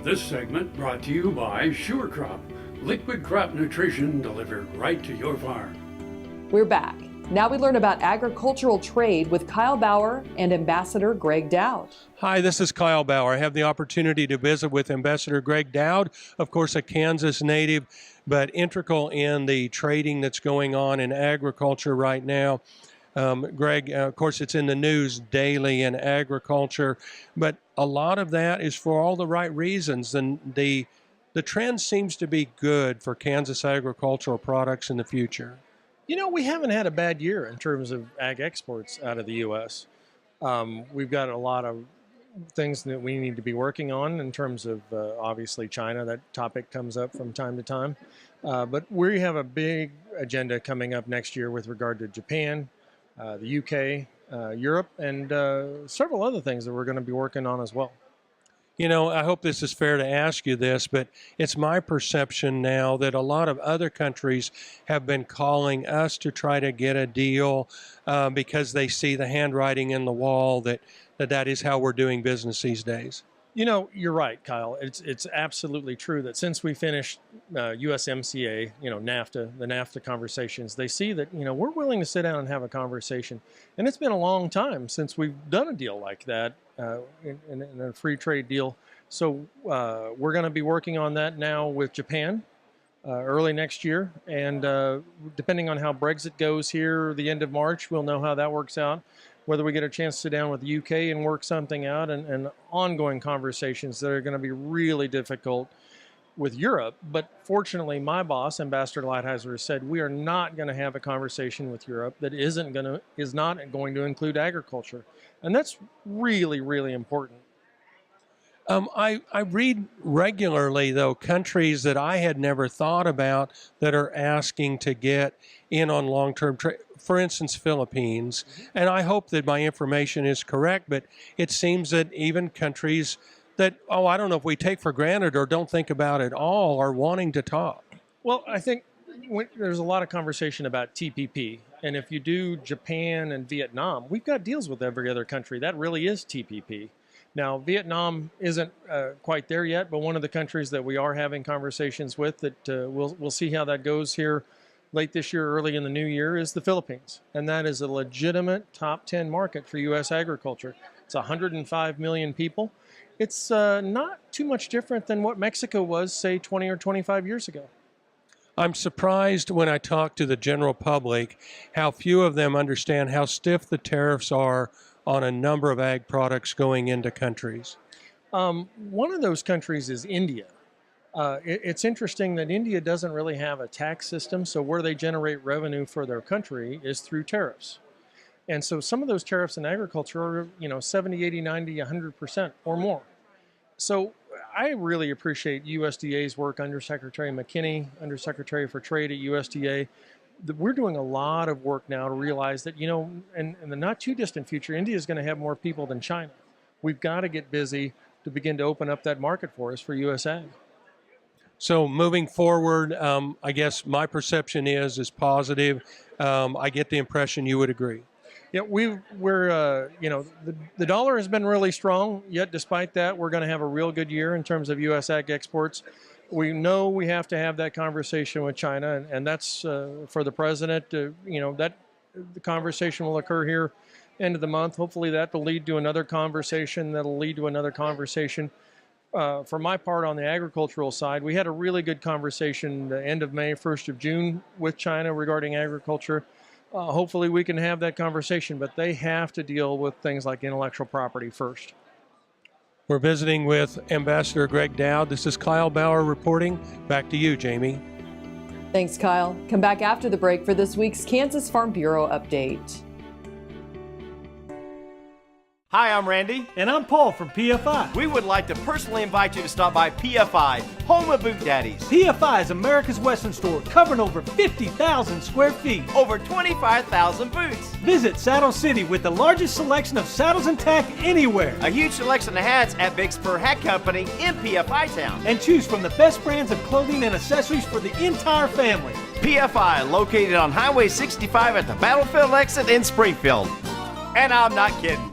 This segment brought to you by Sure Crop, liquid crop nutrition delivered right to your farm. We're back. Now we learn about agricultural trade with Kyle Bauer and Ambassador Gregg Doud. Hi, this is Kyle Bauer. I have the opportunity to visit with Ambassador Gregg Doud, of course a Kansas native, but integral in the trading that's going on in agriculture right now. Greg, of course, it's in the news daily in agriculture, but a lot of that is for all the right reasons. And the trend seems to be good for Kansas agricultural products in the future. You know, we haven't had a bad year in terms of ag exports out of the U.S. We've got a lot of things that we need to be working on in terms of, obviously, China. That topic comes up from time to time. But we have a big agenda coming up next year with regard to Japan, the U.K., Europe, and several other things that we're going to be working on as well. You know, I hope this is fair to ask you this, but it's my perception now that a lot of other countries have been calling us to try to get a deal because they see the handwriting in the wall that is how we're doing business these days. You know, you're right, Kyle. It's absolutely true that since we finished USMCA, NAFTA, the NAFTA conversations, they see that, we're willing to sit down and have a conversation. And it's been a long time since we've done a deal like that, in a free trade deal. So we're going to be working on that now with Japan early next year. And depending on how Brexit goes here, the end of March, we'll know how that works out. Whether we get a chance to sit down with the UK and work something out, and ongoing conversations that are going to be really difficult with Europe. But fortunately, my boss, Ambassador Lighthizer, has said we are not going to have a conversation with Europe that is not going to include agriculture. And that's really, really important. I read regularly, though, countries that I had never thought about that are asking to get in on long-term trade. For instance, Philippines. And I hope that my information is correct, but it seems that even countries that, I don't know if we take for granted or don't think about at all, are wanting to talk. Well, I think there's a lot of conversation about TPP. And if you do Japan and Vietnam, we've got deals with every other country. That really is TPP. Now, Vietnam isn't quite there yet, but one of the countries that we are having conversations with that we'll see how that goes here late this year, early in the new year, is the Philippines. And that is a legitimate top 10 market for U.S. agriculture. It's 105 million people. It's not too much different than what Mexico was, say, 20 or 25 years ago. I'm surprised when I talk to the general public how few of them understand how stiff the tariffs are on a number of ag products going into countries. One of those countries is India. It's interesting that India doesn't really have a tax system, so where they generate revenue for their country is through tariffs. And so some of those tariffs in agriculture are, 70, 80, 90, 100% or more. So I really appreciate USDA's work, Undersecretary McKinney, Undersecretary for Trade at USDA. We're doing a lot of work now to realize that, in the not too distant future, India is going to have more people than China. We've got to get busy to begin to open up that market for us for US ag. So moving forward, I guess my perception is positive. I get the impression you would agree. Yeah, the dollar has been really strong, yet despite that, we're going to have a real good year in terms of U.S. ag exports. We know we have to have that conversation with China, and that's for the president. That the conversation will occur here end of the month. Hopefully that will lead to another conversation that'll lead to another conversation. For my part on the agricultural side, we had a really good conversation the end of May, 1st of June with China regarding agriculture. Hopefully we can have that conversation, but they have to deal with things like intellectual property first. We're visiting with Ambassador Gregg Doud. This is Kyle Bauer reporting. Back to you, Jamie. Thanks, Kyle. Come back after the break for this week's Kansas Farm Bureau update. Hi, I'm Randy. And I'm Paul from PFI. We would like to personally invite you to stop by PFI, home of Boot Daddies. PFI is America's Western store, covering over 50,000 square feet. Over 25,000 boots. Visit Saddle City with the largest selection of saddles and tack anywhere. A huge selection of hats at Big Spur Hat Company in PFI Town. And choose from the best brands of clothing and accessories for the entire family. PFI, located on Highway 65 at the Battlefield exit in Springfield. And I'm not kidding.